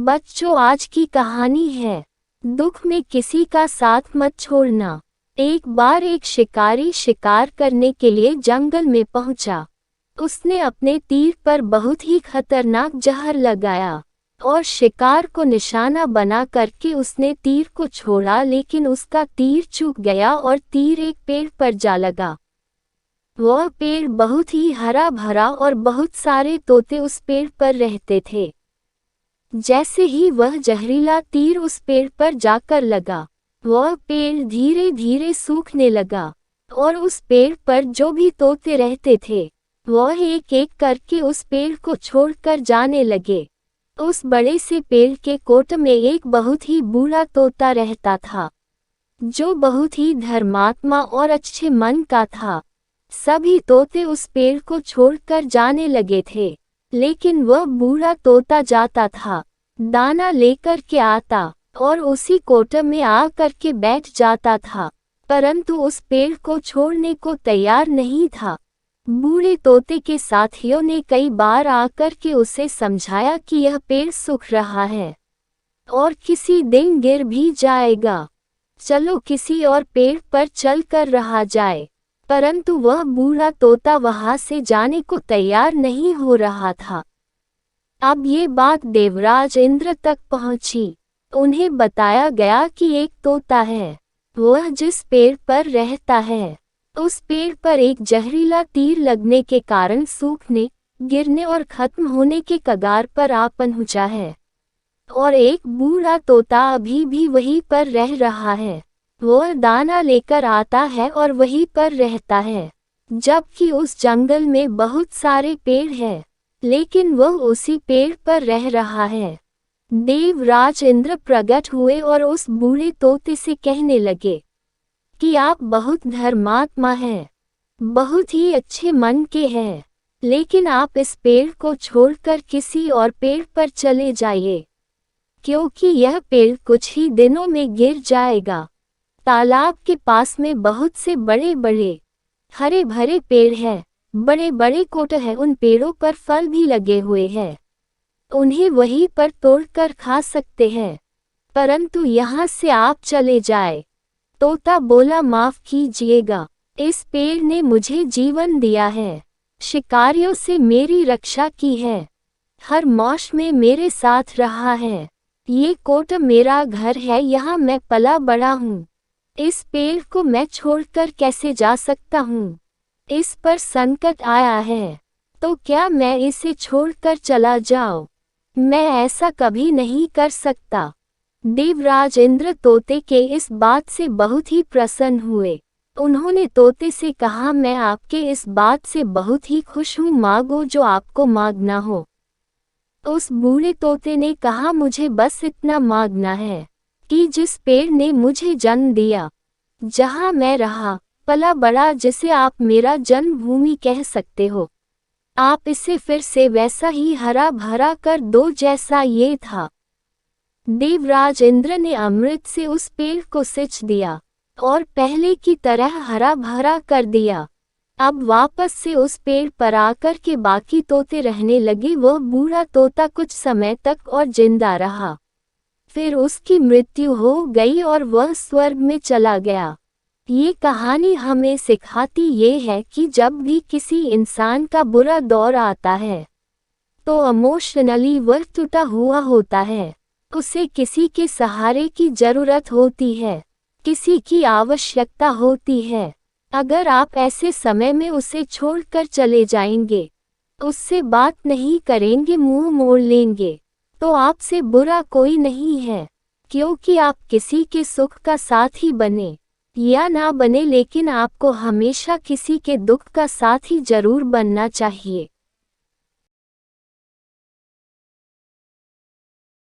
बच्चों, आज की कहानी है दुख में किसी का साथ मत छोड़ना। एक बार एक शिकारी शिकार करने के लिए जंगल में पहुंचा। उसने अपने तीर पर बहुत ही खतरनाक जहर लगाया और शिकार को निशाना बना करके उसने तीर को छोड़ा, लेकिन उसका तीर चूक गया और तीर एक पेड़ पर जा लगा। वह पेड़ बहुत ही हरा भरा और बहुत सारे तोते उस पेड़ पर रहते थे। जैसे ही वह जहरीला तीर उस पेड़ पर जाकर लगा, वह पेड़ धीरे धीरे सूखने लगा और उस पेड़ पर जो भी तोते रहते थे वह एक एक करके उस पेड़ को छोड़कर जाने लगे। उस बड़े से पेड़ के कोट में एक बहुत ही बूढ़ा तोता रहता था, जो बहुत ही धर्मात्मा और अच्छे मन का था। सभी तोते उस पेड़ को छोड़कर जाने लगे थे, लेकिन वह बूढ़ा तोता जाता था, दाना लेकर के आता और उसी कोटे में आ करके बैठ जाता था, परंतु उस पेड़ को छोड़ने को तैयार नहीं था। बूढ़े तोते के साथियों ने कई बार आकर के उसे समझाया कि यह पेड़ सूख रहा है और किसी दिन गिर भी जाएगा, चलो किसी और पेड़ पर चल कर रहा जाए, परंतु वह बूढ़ा तोता वहां से जाने को तैयार नहीं हो रहा था। अब ये बात देवराज इंद्र तक पहुंची। उन्हें बताया गया कि एक तोता है, वह जिस पेड़ पर रहता है उस पेड़ पर एक जहरीला तीर लगने के कारण सूखने, गिरने और खत्म होने के कगार पर आ पहुंचा है, और एक बूढ़ा तोता अभी भी वहीं पर रह रहा है। वह दाना लेकर आता है और वहीं पर रहता है, जबकि उस जंगल में बहुत सारे पेड़ हैं, लेकिन वह उसी पेड़ पर रह रहा है। देवराज इंद्र प्रकट हुए और उस बूढ़े तोते से कहने लगे कि आप बहुत धर्मात्मा हैं, बहुत ही अच्छे मन के हैं, लेकिन आप इस पेड़ को छोड़कर किसी और पेड़ पर चले जाइए, क्योंकि यह पेड़ कुछ ही दिनों में गिर जाएगा। तालाब के पास में बहुत से बड़े बड़े हरे भरे पेड़ हैं, बड़े बड़े कोट हैं, उन पेड़ों पर फल भी लगे हुए हैं, उन्हें वहीं पर तोड़कर खा सकते हैं, परंतु यहाँ से आप चले जाए। तोता बोला, माफ कीजिएगा, इस पेड़ ने मुझे जीवन दिया है, शिकारियों से मेरी रक्षा की है, हर मौसम में मेरे साथ रहा है, ये कोट मेरा घर है, यहाँ मैं पला बड़ा हूँ, इस पेड़ को मैं छोड़कर कैसे जा सकता हूँ। इस पर संकट आया है तो क्या मैं इसे छोड़कर चला जाऊं? मैं ऐसा कभी नहीं कर सकता। देवराज इंद्र तोते के इस बात से बहुत ही प्रसन्न हुए। उन्होंने तोते से कहा, मैं आपके इस बात से बहुत ही खुश हूँ, मांगो जो आपको मांगना हो। उस बूढ़े तोते ने कहा, मुझे बस इतना मांगना है कि जिस पेड़ ने मुझे जन्म दिया, जहाँ मैं रहा पला बड़ा, जिसे आप मेरा जन्मभूमि कह सकते हो, आप इसे फिर से वैसा ही हरा भरा कर दो जैसा ये था। देवराज इंद्र ने अमृत से उस पेड़ को सिंच दिया और पहले की तरह हरा भरा कर दिया। अब वापस से उस पेड़ पर आकर के बाकी तोते रहने लगे। वह बूढ़ा तोता कुछ समय तक और जिंदा रहा, फिर उसकी मृत्यु हो गई और वह स्वर्ग में चला गया। ये कहानी हमें सिखाती ये है कि जब भी किसी इंसान का बुरा दौर आता है तो इमोशनली वह टूटा हुआ होता है, उसे किसी के सहारे की जरूरत होती है, किसी की आवश्यकता होती है। अगर आप ऐसे समय में उसे छोड़कर चले जाएंगे, उससे बात नहीं करेंगे, मुंह मोड़ लेंगे, तो आपसे बुरा कोई नहीं है, क्योंकि आप किसी के सुख का साथी बने या ना बने, लेकिन आपको हमेशा किसी के दुख का साथी जरूर बनना चाहिए।